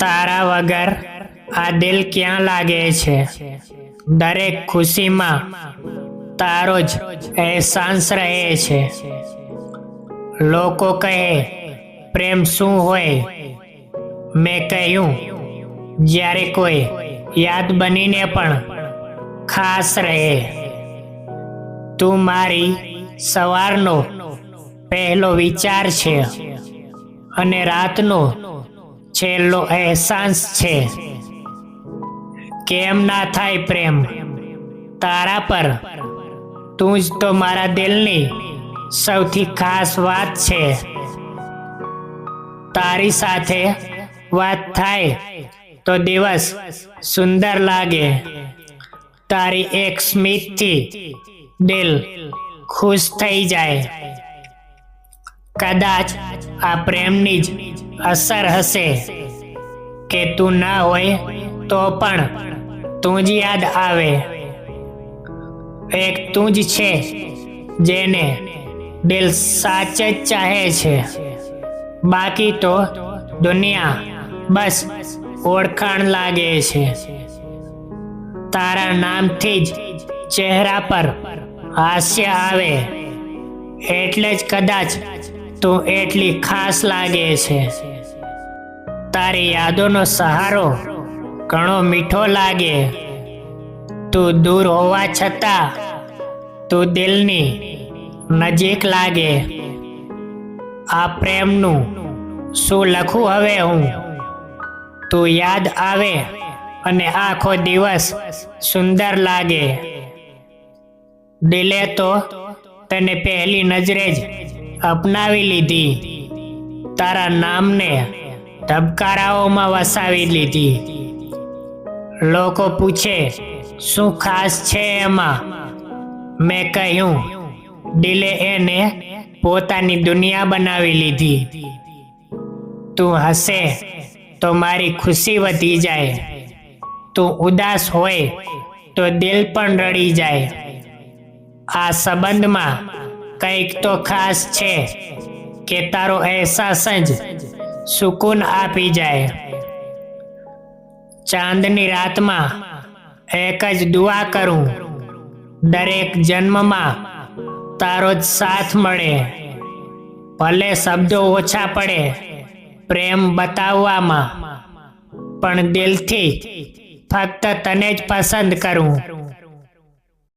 તારા વગર આ દિલ ક્યાં લાગે છે? દરેક ખુશીમાં તારો જ અહેસાસ રહે છે. લોકો કહે પ્રેમ શું હોય? મેં કહ્યું, જ્યારે કોઈ યાદ બનીને પણ ખાસ રહે. તું મારી સવારનો પહેલો વિચાર છે અને રાતનો છેલ્લો અહેસાસ છે. કેમ ના થાય પ્રેમ તારા પર? તું જ તો મારા દિલની સૌથી ખાસ વાત છે. તારી સાથે વાત થાય તો દિવસ સુંદર લાગે. તારી એક સ્મિતથી દિલ ખુશ થઈ જાય. કદાચ આ પ્રેમની જ અસર હશે કે તું ના હોય તો પણ તું જ યાદ આવે. એક તું જ છે જેને દિલ સાચે જ ચાહે છે. બાકી તો દુનિયા બસ ઓળખાણ લાગે છે. તારા નામથી જ ચહેરા પર હાસ્ય આવે. એટલે જ કદાચ તું એટલી ખાસ લાગે છે. તારી યાદોનો સહારો ઘણો મીઠો લાગે. તું દૂર હોવા છતાં તું દિલની નજીક લાગે. આ પ્રેમનું શું લખું હવે હું? તું યાદ આવે અને આખો દિવસ સુંદર લાગે. દિલે તો તને પહેલી નજરે જ અપનાવી લીધી. તારા નામને ધબકારાઓમાં વસાવી લીધી. લોકો પૂછે શું ખાસ છે એમાં? મેં કહ્યું, દિલે એને પોતાની દુનિયા બનાવી લીધી. તું હસે તો મારી ખુશી વધી જાય. તું ઉદાસ હોય તો દિલ પણ રડી જાય. આ સંબંધમાં કંઈક તો ખાસ છે કે તારો અહેસાસ જ સુકૂન આપી જાય. ચાંદની રાતમાં એક જ દુઆ કરું, દરેક જન્મમાં તારો જ સાથ મળે. ભલે શબ્દો ઓછા પડે પ્રેમ બતાવવામાં, પણ દિલથી ફક્ત તને જ પસંદ કરું.